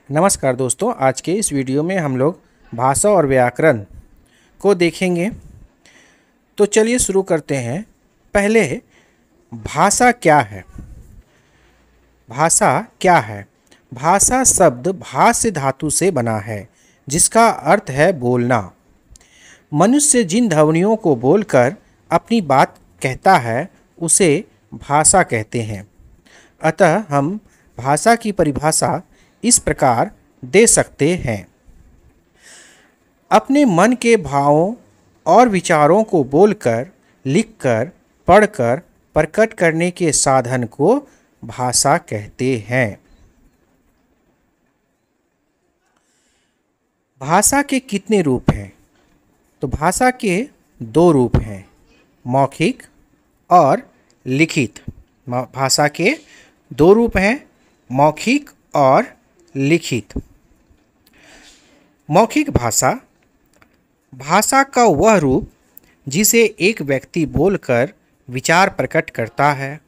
नमस्कार दोस्तों, आज के इस वीडियो में हम लोग भाषा और व्याकरण को देखेंगे। तो चलिए शुरू करते हैं। पहले भाषा क्या है? भाषा क्या है? भाषा शब्द भाष्य धातु से बना है, जिसका अर्थ है बोलना। मनुष्य जिन ध्वनियों को बोलकर अपनी बात कहता है उसे भाषा कहते हैं। अतः हम भाषा की परिभाषा इस प्रकार दे सकते हैं। अपने मन के भावों और विचारों को बोलकर, लिखकर, पढ़कर प्रकट करने के साधन को भाषा कहते हैं। भाषा के कितने रूप हैं? तो भाषा के दो रूप हैं, मौखिक और लिखित। भाषा के दो रूप हैं, मौखिक और लिखित। मौखिक भाषा, भाषा का वह रूप जिसे एक व्यक्ति बोलकर विचार प्रकट करता है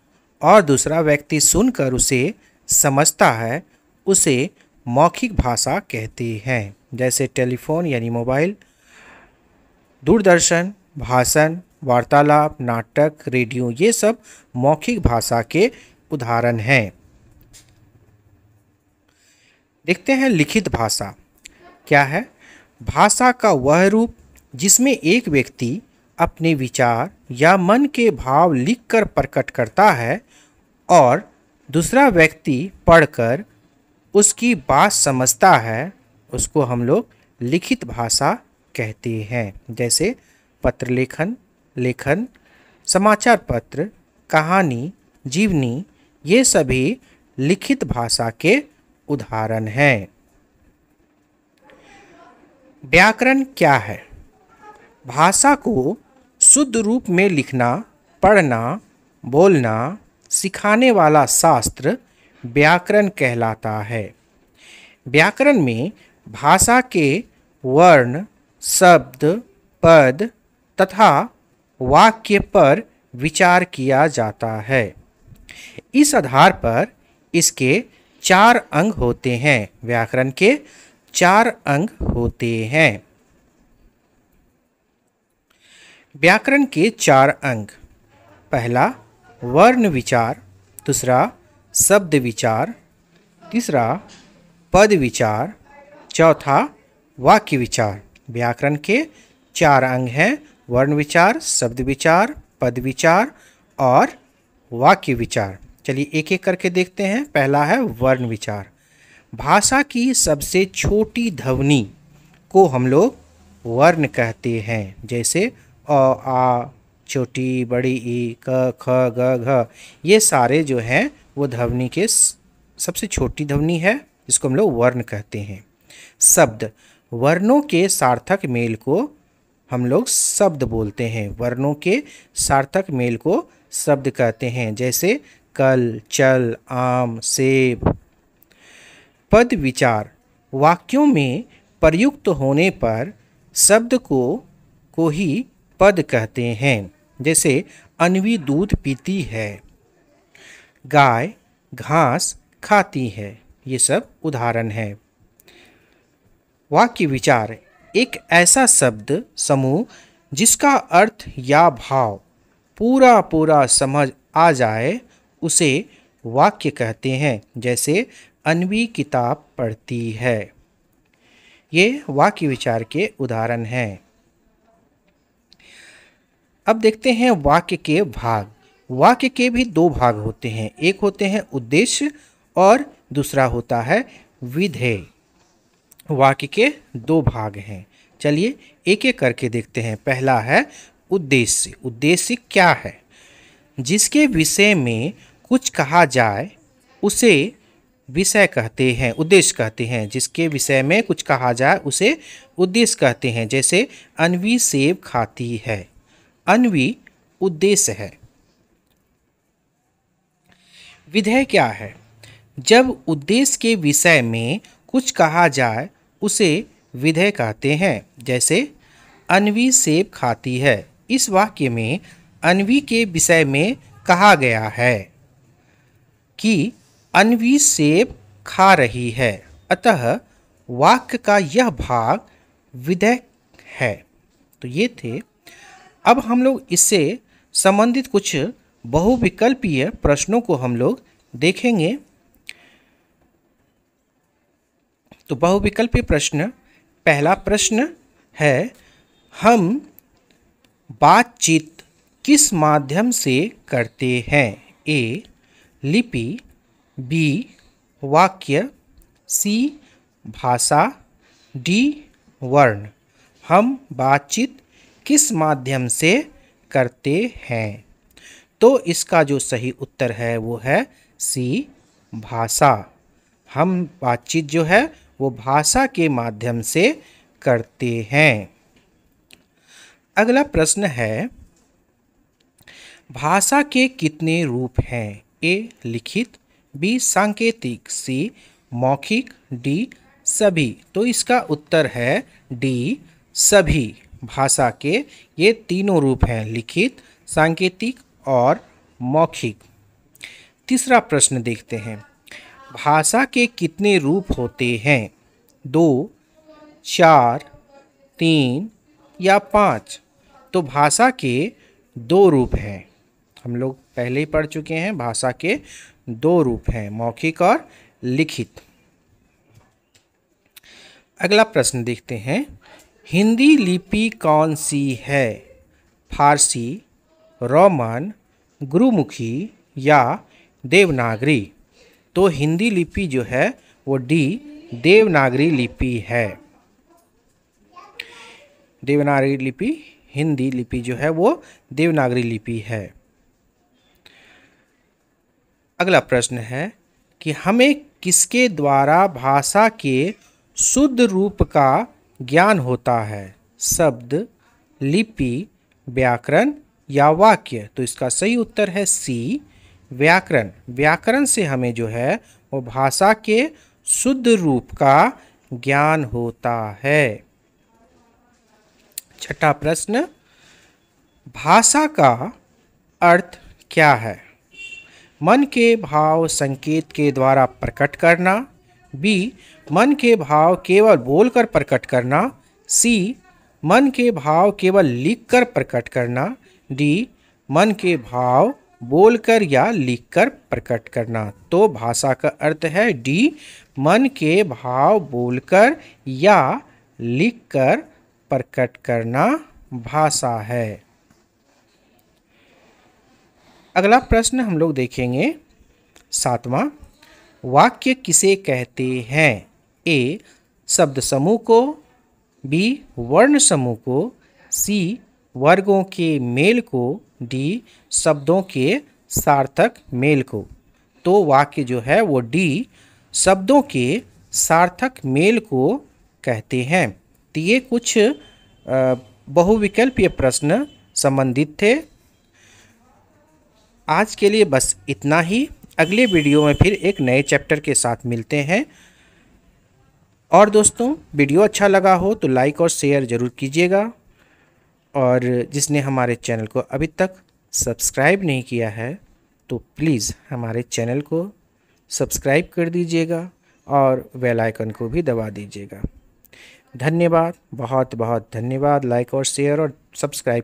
और दूसरा व्यक्ति सुनकर उसे समझता है, उसे मौखिक भाषा कहते हैं। जैसे टेलीफोन यानी मोबाइल, दूरदर्शन, भाषण, वार्तालाप, नाटक, रेडियो, ये सब मौखिक भाषा के उदाहरण हैं। देखते हैं लिखित भाषा क्या है। भाषा का वह रूप जिसमें एक व्यक्ति अपने विचार या मन के भाव लिखकर प्रकट करता है और दूसरा व्यक्ति पढ़कर उसकी बात समझता है, उसको हम लोग लिखित भाषा कहते हैं। जैसे पत्र लेखन, समाचार पत्र, कहानी, जीवनी, ये सभी लिखित भाषा के उदाहरण हैं। व्याकरण क्या है? भाषा को शुद्ध रूप में लिखना, पढ़ना, बोलना सिखाने वाला शास्त्र व्याकरण कहलाता है। व्याकरण में भाषा के वर्ण, शब्द, पद तथा वाक्य पर विचार किया जाता है। इस आधार पर इसके 4 अंग होते हैं। व्याकरण के 4 अंग होते हैं। व्याकरण के 4 अंग: पहला वर्ण विचार, दूसरा शब्द विचार, तीसरा पद विचार, चौथा वाक्य विचार। व्याकरण के 4 अंग हैं: वर्ण विचार, शब्द विचार, पद विचार और वाक्य विचार। चलिए एक एक करके देखते हैं। पहला है वर्ण विचार। भाषा की सबसे छोटी ध्वनि को हम लोग वर्ण कहते हैं। जैसे अ, आ, छोटी, बड़ी ई, क, ख, ग, घ, ये सारे जो हैं वो ध्वनि के सबसे छोटी ध्वनि है, जिसको हम लोग वर्ण कहते हैं। शब्द, वर्णों के सार्थक मेल को हम लोग शब्द बोलते हैं। वर्णों के सार्थक मेल को शब्द कहते हैं। जैसे कल, चल, आम, सेब। पद विचार, वाक्यों में प्रयुक्त होने पर शब्द को ही पद कहते हैं। जैसे अन्वी दूध पीती है, गाय घास खाती है, ये सब उदाहरण है। वाक्य विचार, एक ऐसा शब्द समूह जिसका अर्थ या भाव पूरा समझ आ जाए, उसे वाक्य कहते हैं। जैसे अन्वी किताब पढ़ती है। ये वाक्य विचार के उदाहरण हैं। अब देखते हैं वाक्य के भाग। वाक्य के भी 2 भाग होते हैं। एक होते हैं उद्देश्य और दूसरा होता है विधेय। वाक्य के 2 भाग हैं। चलिए एक एक करके देखते हैं। पहला है उद्देश्य। उद्देश्य क्या है? जिसके विषय में कुछ कहा जाए उसे विषय कहते हैं, उद्देश्य कहते हैं। जिसके विषय में कुछ कहा जाए उसे उद्देश्य कहते हैं। जैसे अन्वी सेब खाती है, अन्वी उद्देश्य है। विधेय क्या है? जब उद्देश्य के विषय में कुछ कहा जाए उसे विधेय कहते हैं। जैसे अन्वी सेब खाती है, इस वाक्य में अन्वी के विषय में कहा गया है कि अन्वी सेब खा रही है। अतः वाक्य का यह भाग विधेय है। तो ये थे। अब हम लोग इससे संबंधित कुछ बहुविकल्पीय प्रश्नों को हम लोग देखेंगे। तो बहुविकल्पीय प्रश्न, पहला प्रश्न है, हम बातचीत किस माध्यम से करते हैं? ए लिपि, बी वाक्य, सी भाषा, डी वर्ण। हम बातचीत किस माध्यम से करते हैं? तो इसका जो सही उत्तर है वो है सी भाषा। हम बातचीत जो है वो भाषा के माध्यम से करते हैं। अगला प्रश्न है, भाषा के कितने रूप हैं? ए लिखित, बी सांकेतिक, सी मौखिक, डी सभी। तो इसका उत्तर है डी सभी। भाषा के ये तीनों रूप हैं, लिखित, सांकेतिक और मौखिक। तीसरा प्रश्न देखते हैं, भाषा के कितने रूप होते हैं? 2, 4, 3 या 5? तो भाषा के 2 रूप हैं। हम लोग पहले ही पढ़ चुके हैं, भाषा के 2 रूप हैं, मौखिक और लिखित। अगला प्रश्न देखते हैं, हिंदी लिपि कौन सी है? फारसी, रोमन, गुरुमुखी या देवनागरी? तो हिंदी लिपि जो है वो डी देवनागरी लिपि है। देवनागरी लिपि, हिंदी लिपि जो है वो देवनागरी लिपि है। अगला प्रश्न है कि हमें किसके द्वारा भाषा के शुद्ध रूप का ज्ञान होता है? शब्द, लिपि, व्याकरण या वाक्य? तो इसका सही उत्तर है सी व्याकरण। व्याकरण से हमें जो है वो भाषा के शुद्ध रूप का ज्ञान होता है। छठा प्रश्न, भाषा का अर्थ क्या है? मन के भाव संकेत के द्वारा प्रकट करना, बी मन के भाव केवल बोलकर प्रकट करना, सी मन के भाव केवल लिखकर प्रकट करना, डी मन के भाव बोलकर या लिखकर प्रकट करना। तो भाषा का अर्थ है डी मन के भाव बोलकर या लिखकर प्रकट करना भाषा है। अगला प्रश्न हम लोग देखेंगे, 7वां, वाक्य किसे कहते हैं? ए शब्द समूह को, बी वर्ण समूह को, सी वर्गों के मेल को, डी शब्दों के सार्थक मेल को। तो वाक्य जो है वो डी शब्दों के सार्थक मेल को कहते हैं। तो ये कुछ बहुविकल्पीय प्रश्न संबंधित थे। आज के लिए बस इतना ही। अगले वीडियो में फिर एक नए चैप्टर के साथ मिलते हैं। और दोस्तों, वीडियो अच्छा लगा हो तो लाइक और शेयर ज़रूर कीजिएगा। और जिसने हमारे चैनल को अभी तक सब्सक्राइब नहीं किया है तो प्लीज़ हमारे चैनल को सब्सक्राइब कर दीजिएगा और बेल आइकन को भी दबा दीजिएगा। धन्यवाद, बहुत बहुत धन्यवाद। लाइक और शेयर और सब्सक्राइब